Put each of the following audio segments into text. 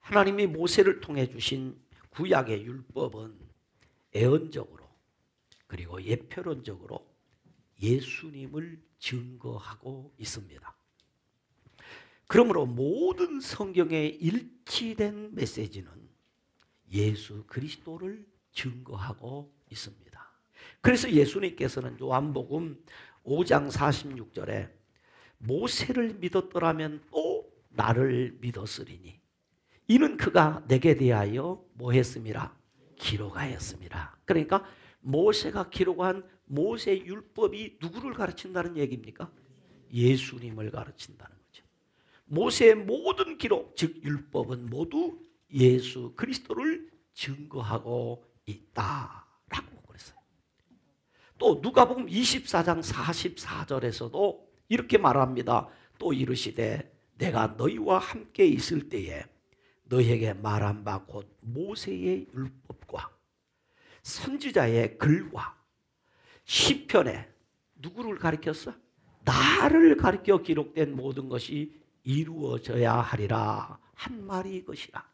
하나님이 모세를 통해 주신 구약의 율법은 애언적으로 그리고 예표론적으로 예수님을 증거하고 있습니다. 그러므로 모든 성경에 일치된 메시지는 예수 그리스도를 증거하고 있습니다. 그래서 예수님께서는 요한복음 5장 46절에 모세를 믿었더라면 또 나를 믿었으리니 이는 그가 내게 대하여 뭐 했음이라? 기록하였음이라. 그러니까 모세가 기록한 모세 율법이 누구를 가르친다는 얘기입니까? 예수님을 가르친다는 거죠. 모세의 모든 기록, 즉 율법은 모두 예수 그리스도를 증거하고 있다라고 그랬어요. 또 누가복음 24장 44절에서도 이렇게 말합니다. 또 이르시되 내가 너희와 함께 있을 때에 너희에게 말한 바 곧 모세의 율법과 선지자의 글과 시편에 누구를 가리켰어? 나를 가리켜 기록된 모든 것이 이루어져야 하리라 한 말이 이것이라.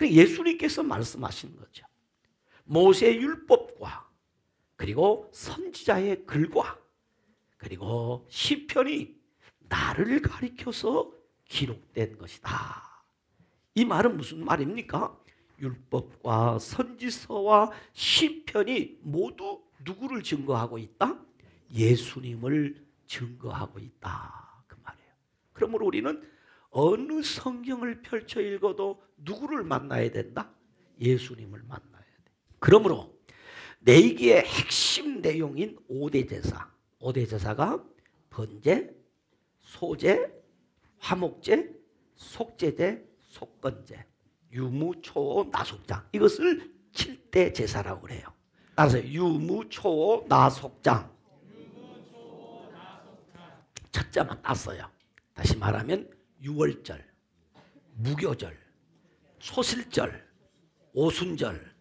예수님께서 말씀하신 거죠. 모세의 율법과 그리고 선지자의 글과 그리고 시편이 나를 가리켜서 기록된 것이다. 이 말은 무슨 말입니까? 율법과 선지서와 시편이 모두 누구를 증거하고 있다? 예수님을 증거하고 있다. 그 말이에요. 그러므로 우리는 어느 성경을 펼쳐 읽어도 누구를 만나야 된다? 예수님을 만나야 돼. 그러므로 내기의 핵심 내용인 5대 제사. 5대 제사가 번제, 소제, 화목제, 속제제, 속건제, 유무초오 나속장, 이것을 7대 제사라고 그래요. 따라서 유무초오 나속장, 첫자만 땄어요. 다시 말하면 유월절, 무교절, 소실절, 오순절,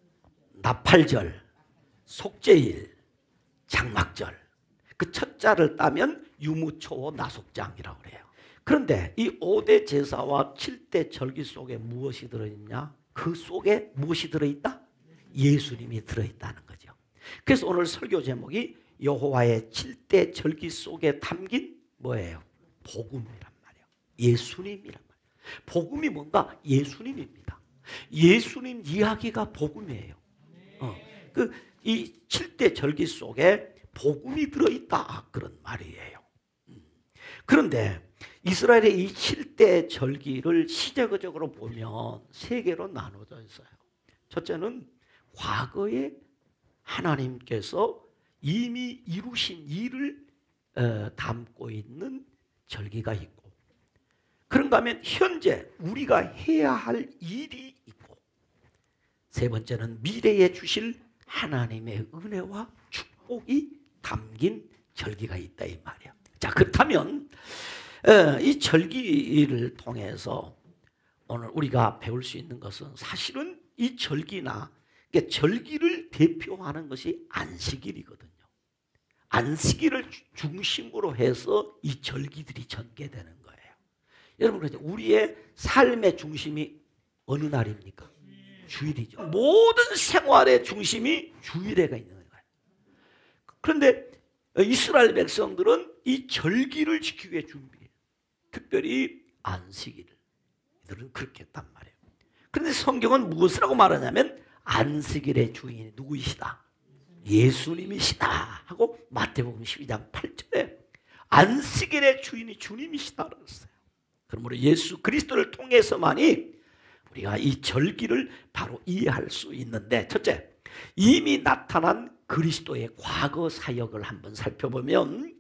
나팔절, 속죄일, 장막절, 그 첫자를 따면 유무초오 나속장이라고 그래요. 그런데 이 5대 제사와 7대 절기 속에 무엇이 들어있냐? 그 속에 무엇이 들어있다? 예수님이 들어있다는 거죠. 그래서 오늘 설교 제목이 여호와의 7대 절기 속에 담긴 뭐예요? 복음이란 말이에요. 예수님이란 말이에요. 복음이 뭔가? 예수님입니다. 예수님 이야기가 복음이에요. 이 7대 절기 속에 복음이 들어있다 그런 말이에요. 그런데 이스라엘의 이 7대 절기를 시대적으로 보면 세 개로 나눠져 있어요. 첫째는 과거에 하나님께서 이미 이루신 일을 담고 있는 절기가 있고, 그런가 하면 현재 우리가 해야 할 일이 있고, 세 번째는 미래에 주실 하나님의 은혜와 축복이 담긴 절기가 있다 이 말이야. 자, 그렇다면 이 절기를 통해서 오늘 우리가 배울 수 있는 것은 사실은 이 절기나 절기를 대표하는 것이 안식일이거든요. 안식일을 중심으로 해서 이 절기들이 전개되는 거예요. 여러분, 우리의 삶의 중심이 어느 날입니까? 주일이죠. 모든 생활의 중심이 주일에가 있는 거예요. 그런데 이스라엘 백성들은 이 절기를 지키기 위해 준비해요. 특별히 안식일을. 이들은 그렇게 했단 말이에요. 그런데 성경은 무엇이라고 말하냐면 안식일의 주인이 누구이시다? 예수님이시다 하고 마태복음 12장 8절에 안식일의 주인이 주님이시다 그랬어요. 그러므로 예수 그리스도를 통해서만이 우리가 이 절기를 바로 이해할 수 있는데, 첫째, 이미 나타난 그리스도의 과거 사역을 한번 살펴보면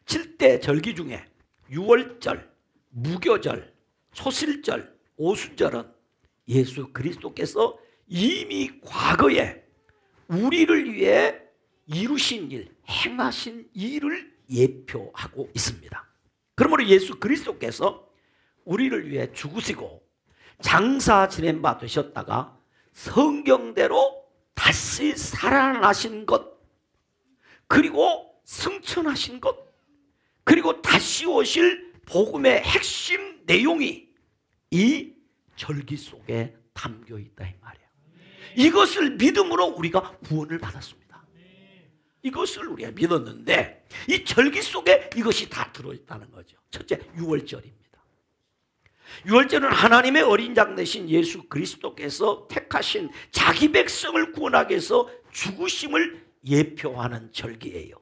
7대 절기 중에 유월절, 무교절, 소실절, 오순절은 예수 그리스도께서 이미 과거에 우리를 위해 이루신 일, 행하신 일을 예표하고 있습니다. 그러므로 예수 그리스도께서 우리를 위해 죽으시고 장사 지낸 바 되셨다가 성경대로 다시 살아나신 것, 그리고 승천하신 것, 그리고 다시 오실 복음의 핵심 내용이 이 절기 속에 담겨 있다 이 말이에요. 이것을 믿음으로 우리가 구원을 받았습니다. 이것을 우리가 믿었는데 이 절기 속에 이것이 다 들어있다는 거죠. 첫째, 유월절입니다. 유월절은 하나님의 어린 양 되신 예수 그리스도께서 택하신 자기 백성을 구원하기 위해서 죽으심을 예표하는 절기예요.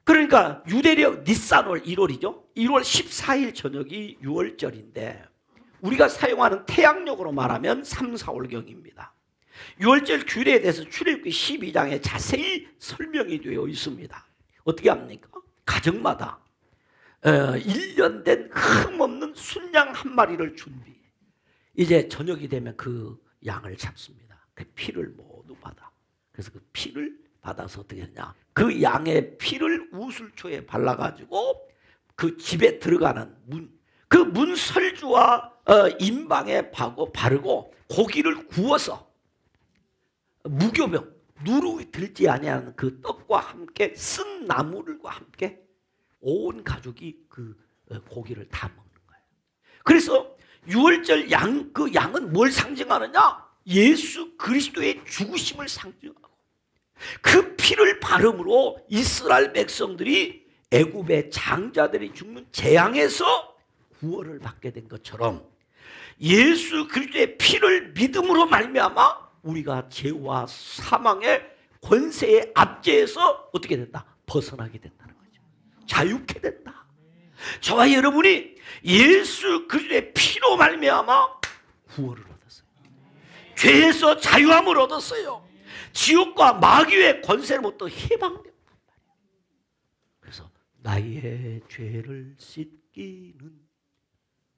그러니까 유대력 니산월 1월이죠. 1월 14일 저녁이 유월절인데 우리가 사용하는 태양력으로 말하면 3, 4월경입니다. 유월절 규례에 대해서 출애굽기 12장에 자세히 설명이 되어 있습니다. 어떻게 합니까? 가정마다 1년 된 흠없는 순양 한 마리를 준비해. 이제 저녁이 되면 그 양을 잡습니다. 그 피를 모두 받아. 그래서 그 피를 받아서 어떻게 했냐? 그 양의 피를 우슬초에 발라가지고 그 집에 들어가는 그 문설주와 임방에 바르고 고기를 구워서 무교병, 누룩이 들지 아니하는 그 떡과 함께 쓴 나물과 함께 온 가족이 그 고기를 다 먹는 거예요. 그래서 유월절 그 양은 뭘 상징하느냐? 예수 그리스도의 죽으심을 상징하고 그 피를 바름으로 이스라엘 백성들이 애굽의 장자들이 죽는 재앙에서 구원을 받게 된 것처럼 예수 그리스도의 피를 믿음으로 말미암아 우리가 죄와 사망의 권세의 압제에서 어떻게 된다? 벗어나게 된다는 거죠. 자유케 된다. 저와 여러분이 예수 그리스도의 피로 말미암아 구원을 얻었어요. 죄에서 자유함을 얻었어요. 지옥과 마귀의 권세로부터 해방된단 말이에요. 그래서 나의 죄를 씻기는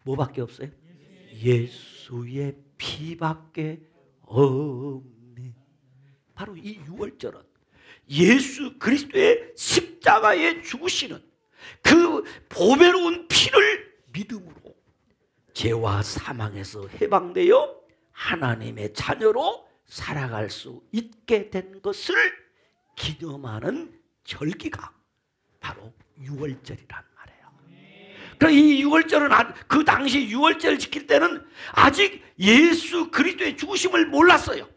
뭐밖에 없어요? 예수의 피밖에 없네. 바로 이 유월절은 예수 그리스도의 십자가에 죽으시는 그 보배로운 피를 믿음으로 죄와 사망에서 해방되어 하나님의 자녀로 살아갈 수 있게 된 것을 기념하는 절기가 바로 유월절이란 말이에요. 그러니까 이 유월절은 그 당시 유월절 지킬 때는 아직 예수 그리스도의 죽으심을 몰랐어요.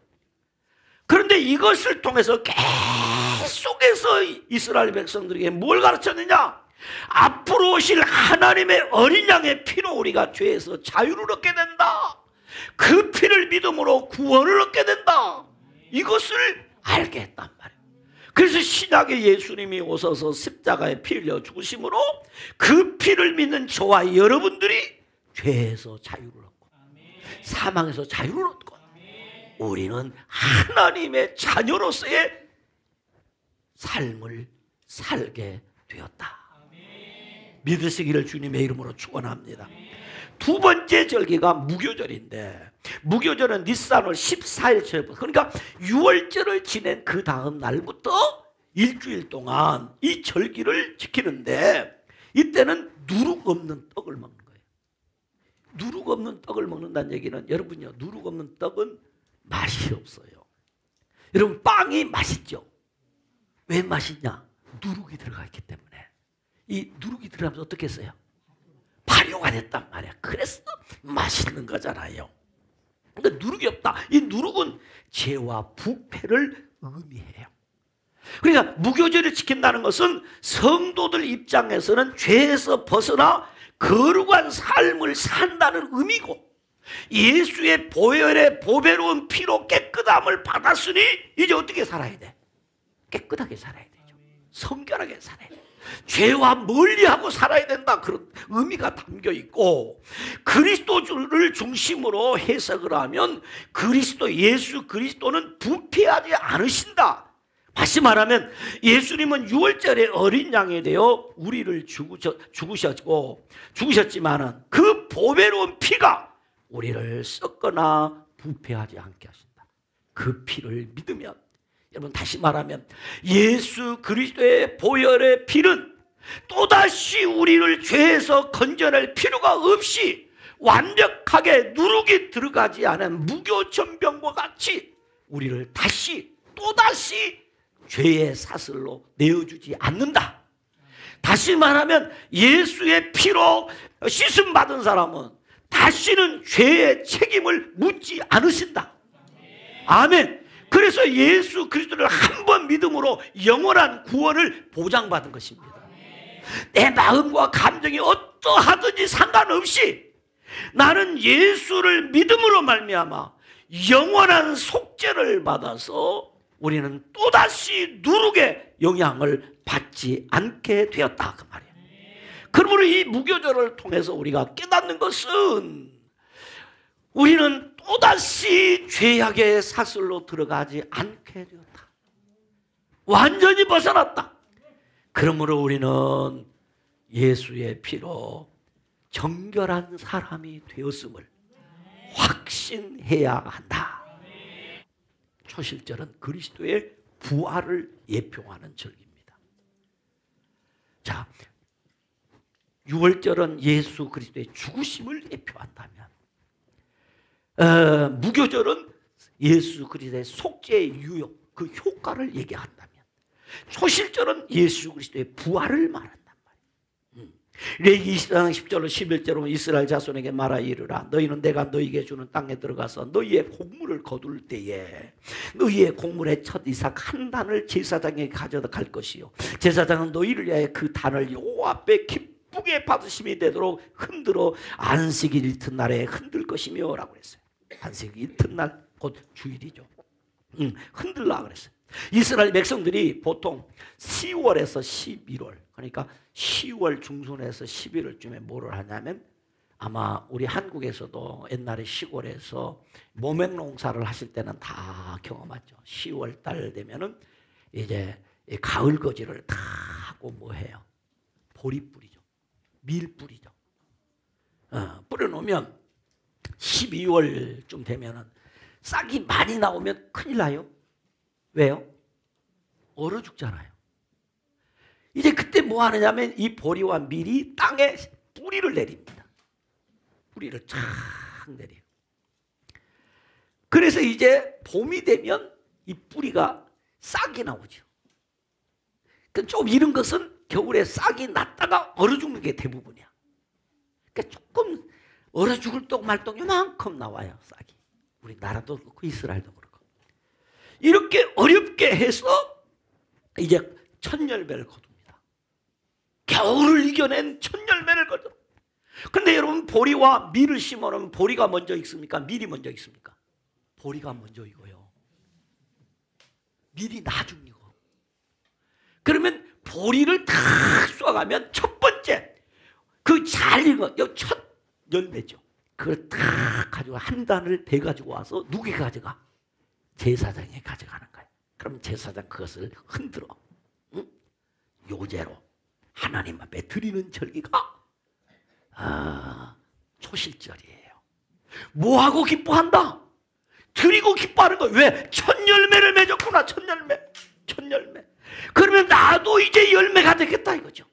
그런데 이것을 통해서 계속해서 이스라엘 백성들에게 뭘 가르쳤느냐? 앞으로 오실 하나님의 어린 양의 피로 우리가 죄에서 자유를 얻게 된다. 그 피를 믿음으로 구원을 얻게 된다. 이것을 알게 했단 말이에요. 그래서 신약의 예수님이 오셔서 십자가에 피 흘려 죽으심으로 그 피를 믿는 저와 여러분들이 죄에서 자유를 얻고 사망에서 자유를 얻고 우리는 하나님의 자녀로서의 삶을 살게 되었다. 믿으시기를 주님의 이름으로 축원합니다. 두 번째 절기가 무교절인데 무교절은 니산월 14일 절부터 그러니까 유월절을 지낸 그 다음 날부터 일주일 동안 이 절기를 지키는데 이때는 누룩 없는 떡을 먹는 거예요. 누룩 없는 떡을 먹는다는 얘기는 여러분요, 누룩 없는 떡은 맛이 없어요. 여러분 빵이 맛있죠? 왜 맛있냐? 누룩이 들어가 있기 때문에. 이 누룩이 들어가면서 어떻게 했어요? 발효가 됐단 말이야. 그래서 맛있는 거잖아요. 그러니까 누룩이 없다. 이 누룩은 죄와 부패를 의미해요. 그러니까 무교절을 지킨다는 것은 성도들 입장에서는 죄에서 벗어나 거룩한 삶을 산다는 의미고 예수의 보혈의 보배로운 피로 깨끗함을 받았으니 이제 어떻게 살아야 돼? 깨끗하게 살아야 되죠. 성결하게 살아야 돼. 죄와 멀리하고 살아야 된다. 그런 의미가 담겨 있고 그리스도를 중심으로 해석을 하면 예수 그리스도는 부패하지 않으신다. 다시 말하면 예수님은 유월절에 어린 양이 되어 우리를 죽으셨지만 그 보배로운 피가 우리를 썩거나 부패하지 않게 하신다. 그 피를 믿으면 여러분 다시 말하면 예수 그리스도의 보혈의 피는 또다시 우리를 죄에서 건져낼 필요가 없이 완벽하게 누룩이 들어가지 않은 무교천병과 같이 우리를 또다시 죄의 사슬로 내어주지 않는다. 다시 말하면 예수의 피로 씻음 받은 사람은 다시는 죄의 책임을 묻지 않으신다. 아멘. 그래서 예수 그리스도를 한 번 믿음으로 영원한 구원을 보장받은 것입니다. 내 마음과 감정이 어떠하든지 상관없이 나는 예수를 믿음으로 말미암아 영원한 속죄를 받아서 우리는 또다시 누룩의 영향을 받지 않게 되었다, 그 말이에요. 그러므로 이 무교절을 통해서 우리가 깨닫는 것은 우리는 또다시 죄악의 사슬로 들어가지 않게 되었다. 완전히 벗어났다. 그러므로 우리는 예수의 피로 정결한 사람이 되었음을 확신해야 한다. 초실절은 그리스도의 부활을 예표하는 절기입니다. 자, 유월절은 예수 그리스도의 죽으심을 예표한다면, 무교절은 예수 그리스도의 속죄의 유효, 그 효과를 얘기한다면, 초실절은 예수 그리스도의 부활을 말한단 말이에요. 레위기 20장 10절로 11절로 이스라엘 자손에게 말하 이르라. 너희는 내가 너희에게 주는 땅에 들어가서 너희의 곡물을 거둘 때에 너희의 곡물의 첫 이삭 한 단을 제사장에게 가져갈 것이요, 제사장은 너희를 위하여 그 단을 여호와 앞에 기쁘게 받으심이 되도록 흔들어 안식일 이튿날에 흔들 것이며 라고 했어요. 안식일 이튿날 곧 주일이죠. 흔들라 그랬어요. 이스라엘 백성들이 보통 10월에서 11월, 그러니까 10월 중순에서 11월쯤에 뭐를 하냐면, 아마 우리 한국에서도 옛날에 시골에서 모종 농사를 하실 때는 다 경험하죠. 10월 달 되면은 이제 가을 거지를 다 하고 뭐 해요? 보리 뿌리죠. 밀 뿌리죠. 뿌려놓으면 12월쯤 되면은 싹이 많이 나오면 큰일 나요. 왜요? 얼어 죽잖아요. 이제 그때 뭐 하느냐면 이 보리와 밀이 땅에 뿌리를 내립니다. 뿌리를 쫙 내려요. 그래서 이제 봄이 되면 이 뿌리가 싹이 나오죠. 좀 이런 것은 겨울에 싹이 났다가 얼어 죽는 게 대부분이야. 그러니까 조금 얼어 죽을 똥 말똥 요만큼 나와요, 싹이. 우리나라도 그렇고 이스라엘도 그렇고. 이렇게 어렵게 해서 이제 첫 열매를 거둡니다. 겨울을 이겨낸 첫 열매를 거둬. 그런데 여러분, 보리와 밀을 심어놓으면 보리가 먼저 익습니까? 밀이 먼저 익습니까? 보리가 먼저 익어요. 밀이 나중 익어. 그러면 보리를 다 쏘아가면 첫 번째 그 잘 익은 첫 열매죠. 그걸 다 가지고 한 단을 배 가지고 와서 누구에게 가져가? 제사장에 가져가는 거예요. 그럼 제사장 그것을 흔들어 요제로 하나님 앞에 드리는 절기가 초실절이에요. 뭐하고 기뻐한다? 드리고 기뻐하는 거예요. 왜? 첫 열매를 맺었구나. 첫 열매. 그러면 나도 이제 열매가 되겠다 이거죠.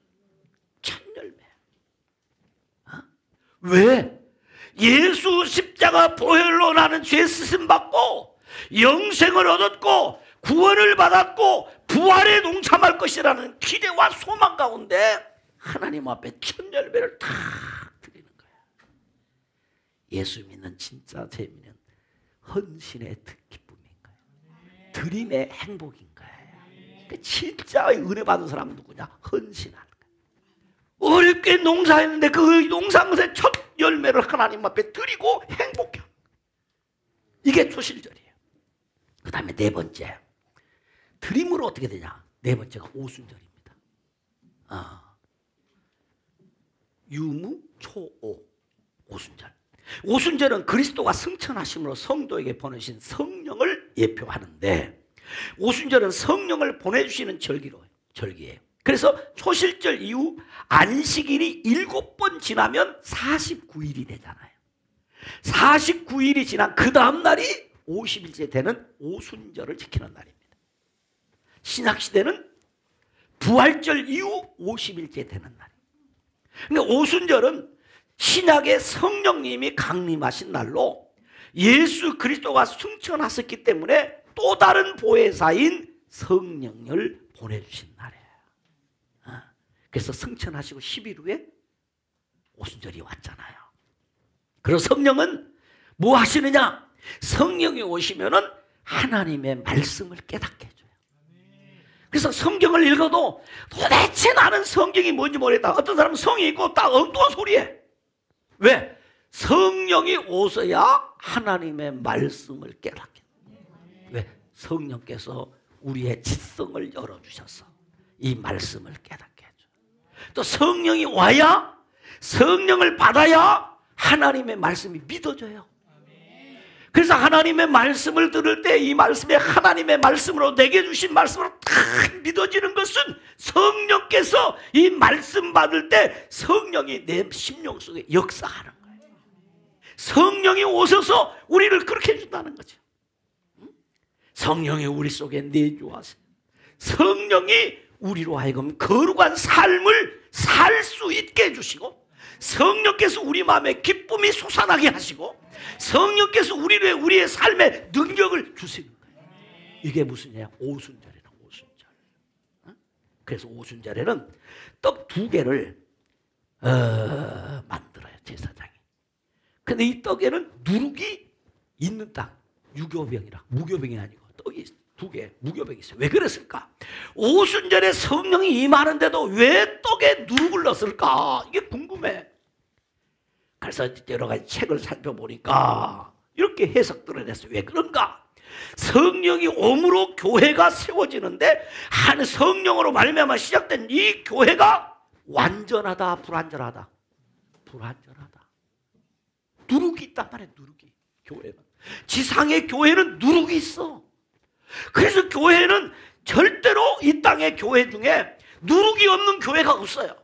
첫 열매. 왜? 예수 십자가 보혈로 나는 죄 쓰심 받고 영생을 얻었고 구원을 받았고 부활에 동참할 것이라는 기대와 소망 가운데 하나님 앞에 첫 열매를 다 드리는 거예요. 예수 믿는 진짜 재미는 헌신의 기쁨인 거예요. 드림의 행복인 거예요. 그러니까 진짜 은혜 받은 사람은 누구냐? 헌신하는 거예요. 어렵게 농사했는데 그 농사의 첫 열매를 하나님 앞에 드리고 행복해. 이게 초실절이에요. 그 다음에 네 번째, 드림으로 어떻게 되냐? 네 번째가 오순절입니다. 유무초오 오순절. 오순절은 그리스도가 승천하심으로 성도에게 보내신 성령을 예표하는데, 오순절은 성령을 보내주시는 절기예요. 그래서 초실절 이후 안식일이 7번 지나면 49일이 되잖아요. 49일이 지난 그 다음 날이 50일째 되는 오순절을 지키는 날입니다. 신약시대는 부활절 이후 50일째 되는 날이에요. 그러니까 오순절은 신약의 성령님이 강림하신 날로 예수 그리스도가 승천하셨기 때문에 또 다른 보혜사인 성령을 보내주신 날이에요. 그래서 승천하시고 10일 후에 오순절이 왔잖아요. 그래서 성령은 뭐 하시느냐? 성령이 오시면은 하나님의 말씀을 깨닫게 해줘요. 그래서 성경을 읽어도 도대체 나는 성경이 뭔지 모르겠다. 어떤 사람은 성이 있고 딱 엉뚱한 소리해. 왜? 성령이 오셔야 하나님의 말씀을 깨닫게 해요. 왜? 성령께서 우리의 지성을 열어주셔서 이 말씀을 깨닫게 해줘요. 또 성령이 와야, 성령을 받아야 하나님의 말씀이 믿어져요. 그래서 하나님의 말씀을 들을 때 이 말씀에 하나님의 말씀으로 내게 주신 말씀으로 딱 믿어지는 것은 성령께서 이 말씀 받을 때 성령이 내 심령 속에 역사하는 거예요. 성령이 오셔서 우리를 그렇게 해준다는 거죠. 성령이 우리 속에 내주하세요. 성령이 우리로 하여금 거룩한 삶을 살 수 있게 해주시고, 성령께서 우리 마음에 기쁨이 솟아나게 하시고, 성령께서 우리의 삶에 능력을 주시는 거예요. 이게 무슨 얘기야? 오순절이다. 오순절. 그래서 오순절에는 떡 2개를 만들어요, 제사장이. 근데 이 떡에는 누룩이 있는 땅, 유교병이라, 무교병이 아니고 떡이 2개, 무교병이 있어요. 왜 그랬을까? 오순절에 성령이 임하는데도 왜 떡에 누룩을 넣었을까? 이게 궁금해. 그래서 여러 가지 책을 살펴보니까 이렇게 해석들을 했어요. 왜 그런가? 성령이 옴으로 교회가 세워지는데, 한 성령으로 말미암아 시작된 이 교회가 완전하다, 불완전하다? 불완전하다. 누룩이 있단 말이에요. 누룩이. 교회는, 지상의 교회는 누룩이 있어. 그래서 교회는 절대로 이 땅의 교회 중에 누룩이 없는 교회가 없어요.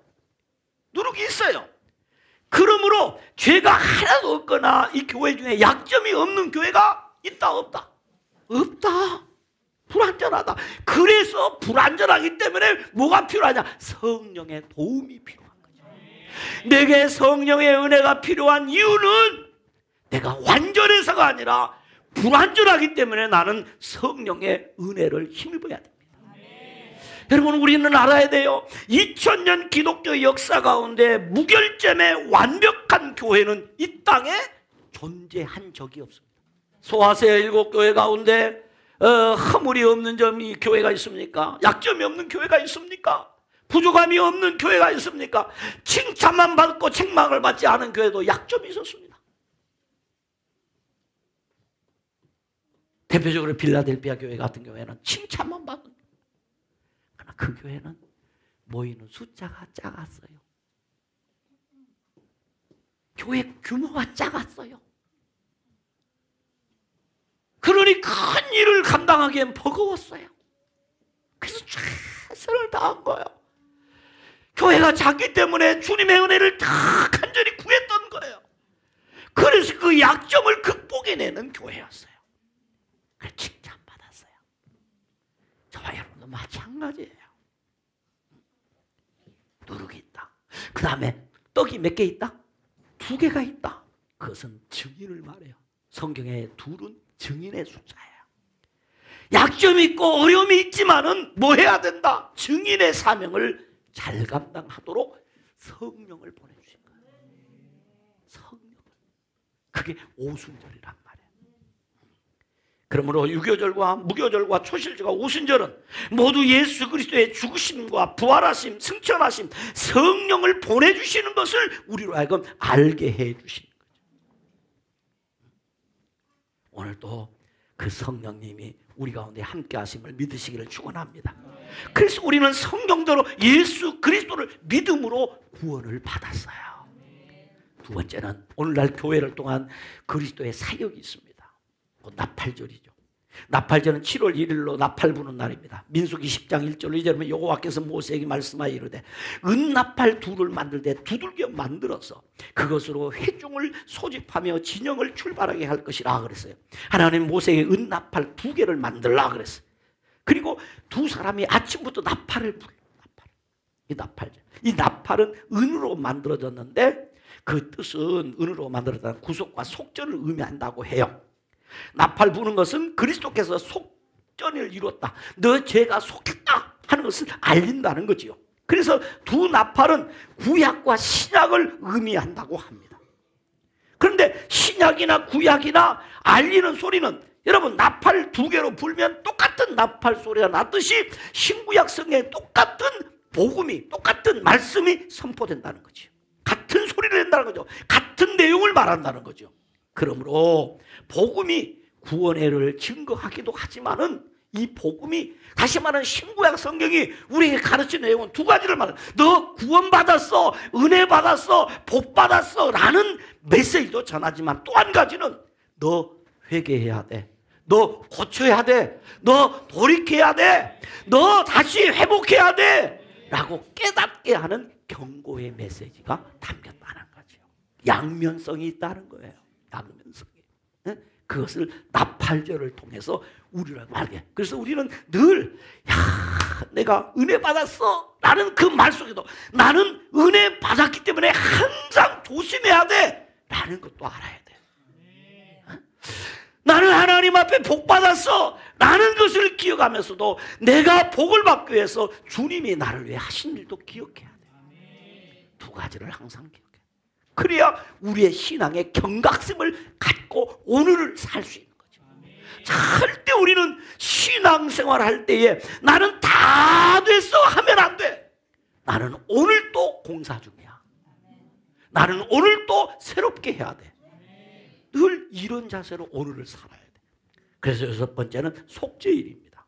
누룩이 있어요. 그러므로 죄가 하나도 없거나 이 교회 중에 약점이 없는 교회가 있다, 없다? 없다. 불완전하다. 그래서 불완전하기 때문에 뭐가 필요하냐? 성령의 도움이 필요한 거죠. 내게 성령의 은혜가 필요한 이유는 내가 완전해서가 아니라 불완전하기 때문에 나는 성령의 은혜를 힘입어야 됩니다. 여러분, 우리는 알아야 돼요. 2000년 기독교 역사 가운데 무결점의 완벽한 교회는 이 땅에 존재한 적이 없습니다. 소아시아 7교회 가운데 허물이 없는 점이 교회가 있습니까? 약점이 없는 교회가 있습니까? 부족함이 없는 교회가 있습니까? 칭찬만 받고 책망을 받지 않은 교회도 약점이 있었습니다. 대표적으로 빌라델피아 교회 같은 경우에는 칭찬만 받은, 그러나 그 교회는 모이는 숫자가 작았어요. 교회 규모가 작았어요. 그러니 큰 일을 감당하기엔 버거웠어요. 그래서 최선을 다한 거예요. 교회가 작기 때문에 주님의 은혜를 다 간절히 구했던 거예요. 그래서 그 약점을 극복해내는 교회였어요. 그래서 칭찬받았어요. 저와 여러분도 마찬가지예요. 누룩이 있다. 그 다음에 떡이 몇 개 있다? 2개가 있다. 그것은 증인을 말해요. 성경의 2은 증인의 숫자예요. 약점이 있고 어려움이 있지만은 뭐 해야 된다? 증인의 사명을 잘 감당하도록 성령을 보내주신 거예요. 성령을. 그게 오순절이란 말이에요. 그러므로 유교절과 무교절과 초실절과 오순절은 모두 예수 그리스도의 죽으심과 부활하심, 승천하심, 성령을 보내주시는 것을 우리로 하여금 알게 해주시는 거죠. 오늘도 그 성령님이 우리 가운데 함께 하심을 믿으시기를 축원합니다. 그래서 우리는 성경대로 예수 그리스도를 믿음으로 구원을 받았어요. 2번째는 오늘날 교회를 통한 그리스도의 사역이 있습니다. 나팔절이죠. 나팔절은 7월 1일로 나팔 부는 날입니다. 민수기 10장 1절로 2절에 여호와께서 모세에게 말씀하여 이르되 은나팔 둘을 만들 때 두들겨 만들어서 그것으로 회중을 소집하며 진영을 출발하게 할 것이라 그랬어요. 하나님 모세에게 은나팔 2개를 만들라 그랬어요. 그리고 2 사람이 아침부터 나팔을 불러. 이 나팔은 은으로 만들어졌는데 그 뜻은 은으로 만들어졌다는 구속과 속전을 의미한다고 해요. 나팔 부는 것은 그리스도께서 속전을 이뤘다, 너 죄가 속했다 하는 것을 알린다는 거지요. 그래서 2 나팔은 구약과 신약을 의미한다고 합니다. 그런데 신약이나 구약이나 알리는 소리는 여러분 나팔 2개로 불면 똑같은 나팔 소리가 났듯이 신구약 성경에 똑같은 복음이, 똑같은 말씀이 선포된다는 거죠. 같은 소리를 낸다는 거죠. 같은 내용을 말한다는 거죠. 그러므로 복음이 구원의 일을 증거하기도 하지만은 이 복음이, 다시 말하는 신구약 성경이 우리에게 가르치는 내용은 2가지를 말해요. 너 구원받았어, 은혜 받았어, 복 받았어 라는 메시지도 전하지만 또 한 가지는 너 회개해야 돼, 너 고쳐야 돼, 너 돌이켜야 돼, 너 다시 회복해야 돼 라고 깨닫게 하는 경고의 메시지가 담겼다는 거죠. 양면성이 있다는 거예요. 양면성이. 그것을 나팔절을 통해서 우리를 말게. 그래서 우리는 늘 내가 은혜 받았어 라는 그 말 속에도 나는 은혜 받았기 때문에 항상 조심해야 돼 라는 것도 알아야 돼. 나는 하나님 앞에 복 받았어 라는 것을 기억하면서도 내가 복을 받기 위해서 주님이 나를 위해 하신 일도 기억해야 돼. 2가지를 항상 기억해. 그래야 우리의 신앙의 경각심을 갖고 오늘을 살 수 있는 거죠. 절대 우리는 신앙생활 할 때에 나는 다 됐어 하면 안 돼. 나는 오늘 또 공사 중이야. 나는 오늘 또 새롭게 해야 돼. 늘 이런 자세로 오늘을 살아야 돼. 그래서 6번째는 속죄일입니다.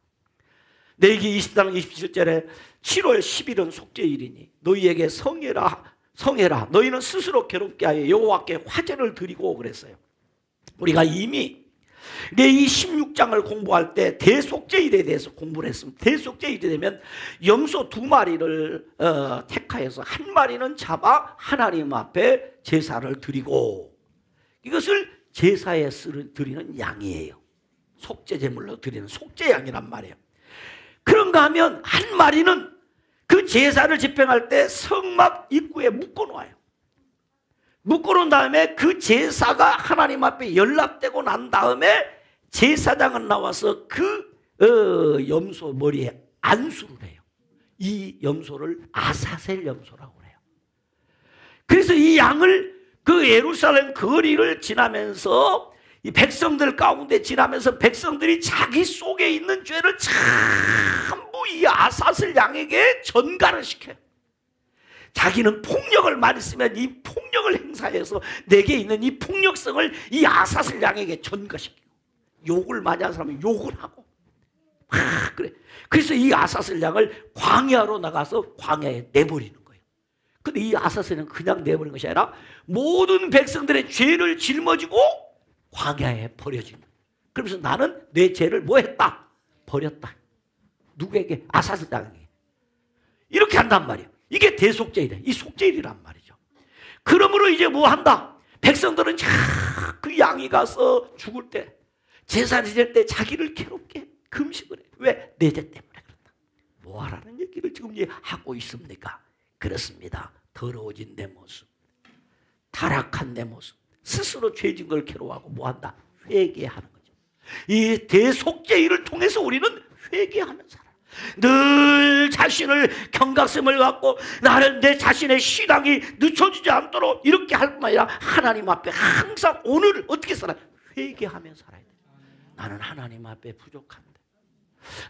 레위기 20장 27절에 7월 10일은 속죄일이니 너희에게 성해라 너희는 스스로 괴롭게 하여 여호와께 화제를 드리고 그랬어요. 우리가 이미 레위 16장을 공부할 때 대속죄일에 대해서 공부를 했습니다. 대속죄일이 되면 염소 2마리를 택하여서 1마리는 잡아 하나님 앞에 제사를 드리고, 이것을 제사에 드리는 양이에요. 속죄제물로 드리는 속죄양이란 말이에요. 그런가 하면 1마리는 그 제사를 집행할 때 성막 입구에 묶어놓아요. 묶어놓은 다음에 그 제사가 하나님 앞에 연락되고 난 다음에 제사장은 나와서 그 염소 머리에 안수를 해요. 이 염소를 아사셀 염소라고 해요. 그래서 이 양을 그 예루살렘 거리를 지나면서 이 백성들 가운데 지나면서 백성들이 자기 속에 있는 죄를 전부 이 아사슬 양에게 전가를 시켜요. 자기는 폭력을 많이 쓰면 이 폭력을 행사해서 내게 있는 이 폭력성을 이 아사슬 양에게 전가시키고, 욕을 많이 하는 사람은 욕을 하고 그래. 그래서 이 아사슬 양을 광야로 나가서 광야에 내버리는 거예요. 근데 이 아사슬은 그냥 내버리는 것이 아니라 모든 백성들의 죄를 짊어지고 광야에 버려지는. 그러면서 나는 내 죄를 뭐 했다? 버렸다. 누구에게? 아사슬 양에게. 이렇게 한단 말이에요. 이게 대속죄일이에요. 이 속죄일이란 말이죠. 그러므로 이제 뭐 한다? 백성들은 그 양이 가서 죽을 때, 제사 지낼 때 자기를 괴롭게 금식을 해. 왜? 내 죄 때문에 그렇다. 뭐 하라는 얘기를 지금 하고 있습니까? 그렇습니다. 더러워진 내 모습, 타락한 내 모습, 스스로 죄진 걸 괴로워하고 뭐 한다? 회개하는 거죠. 이 대속죄일을 통해서 우리는 회개하는 사람. 늘 자신을 경각심을 갖고 나는 내 자신의 신앙이 늦춰지지 않도록 이렇게 할 뿐만 아니라 하나님 앞에 항상 오늘을 어떻게 살아야? 회개하며 살아야 돼. 나는 하나님 앞에 부족한데,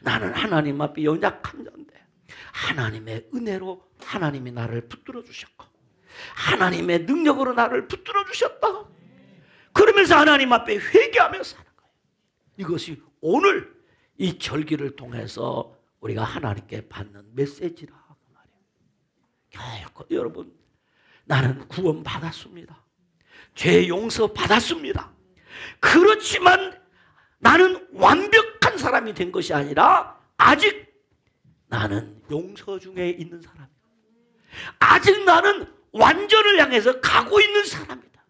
나는 하나님 앞에 연약한 자인데 하나님의 은혜로 하나님이 나를 붙들어 주셨고 하나님의 능력으로 나를 붙들어 주셨다. 그러면서 하나님 앞에 회개하며 사는 거예요. 이것이 오늘 이 절기를 통해서 우리가 하나님께 받는 메시지라 그 말이에요. 결코 여러분, 나는 구원 받았습니다. 죄 용서 받았습니다. 그렇지만 나는 완벽한 사람이 된 것이 아니라 아직 나는 용서 중에 있는 사람이에요. 아직 나는 완전을 향해서 가고 있는 사람이다.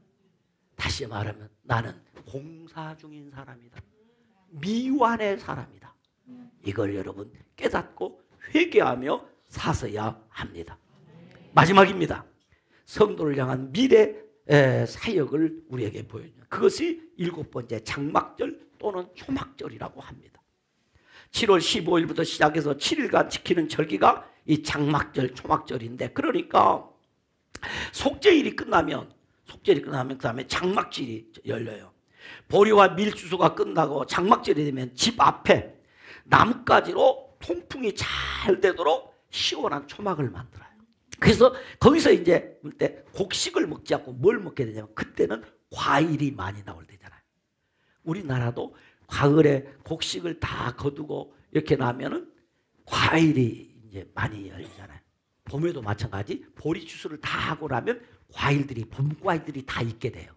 다시 말하면 나는 공사 중인 사람이다. 미완의 사람이다. 이걸 여러분 깨닫고 회개하며 사서야 합니다. 마지막입니다. 성도를 향한 미래 사역을 우리에게 보여줍니다. 그것이 7번째 장막절 또는 초막절이라고 합니다. 7월 15일부터 시작해서 7일간 지키는 절기가 이 장막절, 초막절인데, 그러니까 속죄일이 끝나면 축제를 끝나면 그 다음에 장막절이 열려요. 보리와 밀 추수가 끝나고 장막절이 되면 집 앞에 나뭇가지로 통풍이 잘 되도록 시원한 초막을 만들어요. 그래서 거기서 이제 볼 때 곡식을 먹지 않고 뭘 먹게 되냐면 그때는 과일이 많이 나올 때잖아요. 우리나라도 가을에 곡식을 다 거두고 이렇게 나면은 과일이 이제 많이 열리잖아요. 봄에도 마찬가지. 보리 추수를 다 하고 나면 과일들이, 봄 과일들이 다 있게 돼요.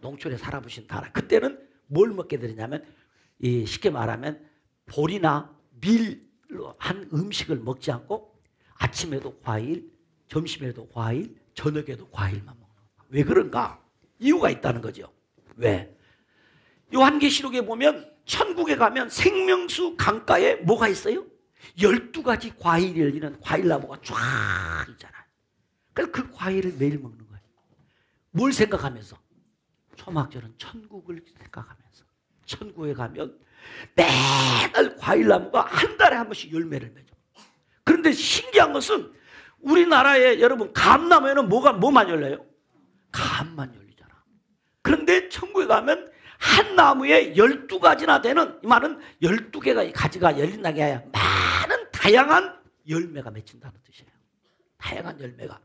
농촌에 살아보신 다 알아요. 그때는 뭘 먹게 되냐면 쉽게 말하면 보리나 밀로 한 음식을 먹지 않고 아침에도 과일, 점심에도 과일, 저녁에도 과일만 먹는 거예요. 왜 그런가? 이유가 있다는 거죠. 왜? 요한계시록에 보면 천국에 가면 생명수 강가에 뭐가 있어요? 12가지 과일이 열리는 과일나무가 쫙 있잖아요. 그래서 그 과일을 매일 먹는 거예요. 뭘 생각하면서? 초막절은 천국을 생각하면서. 천국에 가면 매달 과일나무가 한 달에 한 번씩 열매를 맺어. 그런데 신기한 것은 우리나라에 여러분 감나무에는 뭐만 열려요? 감만 열리잖아. 그런데 천국에 가면 한 나무에 12가지나 되는, 이 말은 12개가 가지가 열린다는 게 아니라 많은 다양한 열매가 맺힌다는 뜻이에요. 다양한 열매가.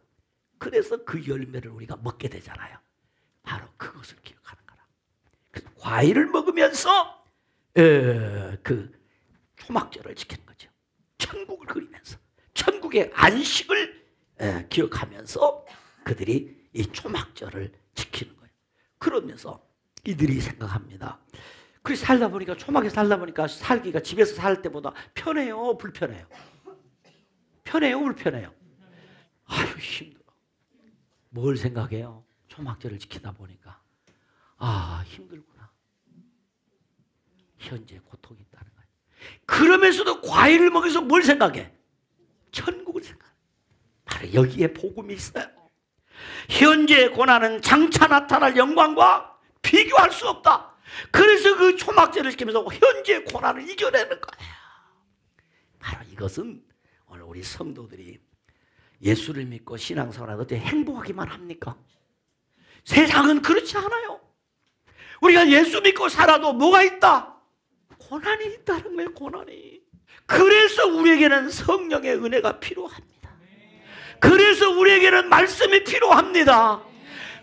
그래서 그 열매를 우리가 먹게 되잖아요. 바로 그것을 기억하는 거라. 그래서 과일을 먹으면서 그 초막절을 지키는 거죠. 천국을 그리면서 천국의 안식을 기억하면서 그들이 이 초막절을 지키는 거예요. 그러면서 이들이 생각합니다. 그래서 살다 보니까, 초막에 살다 보니까 살기가 집에서 살 때보다 편해요, 불편해요? 편해요, 불편해요? 아유, 힘들어. 뭘 생각해요? 초막절을 지키다 보니까 아, 힘들구나. 현재 고통이 있다는 거예요. 그러면서도 과일을 먹여서 뭘 생각해? 천국을 생각해. 바로 여기에 복음이 있어요. 현재의 고난은 장차 나타날 영광과 비교할 수 없다. 그래서 그 초막절을 지키면서 현재의 고난을 이겨내는 거예요. 바로 이것은 오늘 우리 성도들이 예수를 믿고 신앙생활을 어떻게 행복하기만 합니까? 세상은 그렇지 않아요. 우리가 예수 믿고 살아도 뭐가 있다? 고난이 있다는 거예요. 고난이. 그래서 우리에게는 성령의 은혜가 필요합니다. 그래서 우리에게는 말씀이 필요합니다.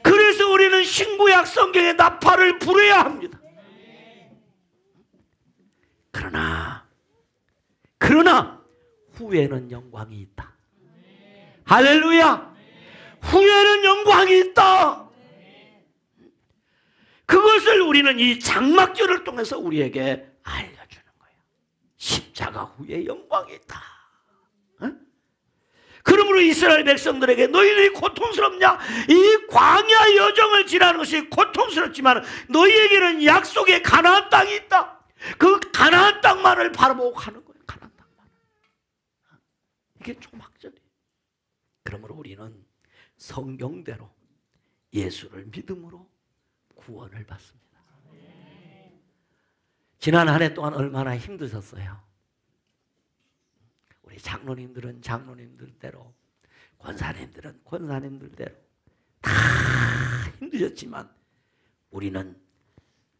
그래서 우리는 신구약 성경의 나팔을 불어야 합니다. 그러나 후에는 영광이 있다. 할렐루야. 후에는 영광이 있다. 그것을 우리는 이 장막절을 통해서 우리에게 알려주는 거예요. 십자가 후에 영광이 있다. 그러므로 이스라엘 백성들에게 너희들이 고통스럽냐? 이 광야 여정을 지나는 것이 고통스럽지만 너희에게는 약속의 가나안 땅이 있다. 그 가나안 땅만을 바라보고 가는 거예요. 가나안 땅만. 이게 초막절이에요. 그러므로 우리는 성경대로 예수를 믿음으로 구원을 받습니다. 지난 한 해 동안 얼마나 힘드셨어요? 우리 장로님들은 장로님들대로, 권사님들은 권사님들대로 다 힘드셨지만 우리는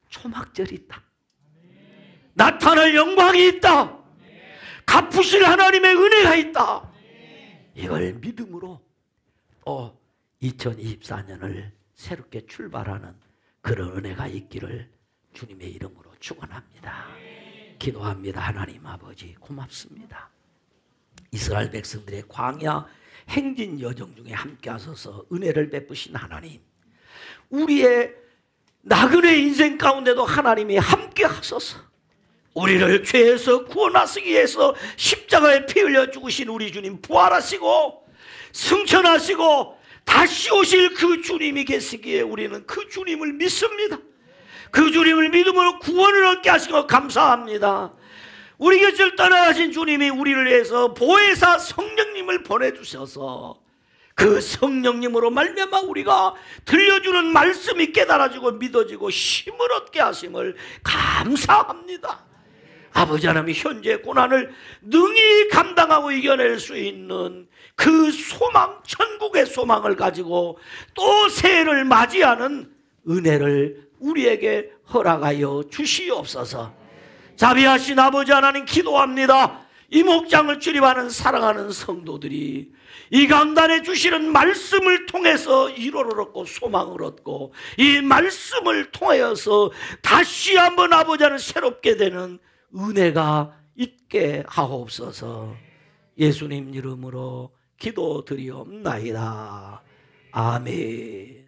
초막절이 있다. 나타날 영광이 있다. 갚으실 하나님의 은혜가 있다. 이걸 믿음으로 또 2024년을 새롭게 출발하는 그런 은혜가 있기를 주님의 이름으로 축원합니다. 기도합니다. 하나님 아버지 고맙습니다. 이스라엘 백성들의 광야 행진 여정 중에 함께 하셔서 은혜를 베푸신 하나님, 우리의 나그네 인생 가운데도 하나님이 함께 하셔서 우리를 죄에서 구원하시기 위해서 십자가에 피 흘려 죽으신 우리 주님 부활하시고 승천하시고 다시 오실 그 주님이 계시기에 우리는 그 주님을 믿습니다. 그 주님을 믿음으로 구원을 얻게 하신 것 감사합니다. 우리 곁을 떠나가신 주님이 우리를 위해서 보혜사 성령님을 보내주셔서 그 성령님으로 말미암아 우리가 들려주는 말씀이 깨달아지고 믿어지고 힘을 얻게 하심을 감사합니다. 아버지 하나님, 현재 고난을 능히 감당하고 이겨낼 수 있는 그 소망, 천국의 소망을 가지고 또 새해를 맞이하는 은혜를 우리에게 허락하여 주시옵소서. 자비하신 아버지 하나님, 기도합니다. 이 목장을 출입하는 사랑하는 성도들이 이 강단에 주시는 말씀을 통해서 위로를 얻고 소망을 얻고 이 말씀을 통하여서 다시 한번 아버지 하나님 새롭게 되는 은혜가 있게 하옵소서. 예수님 이름으로 기도드리옵나이다. 아멘.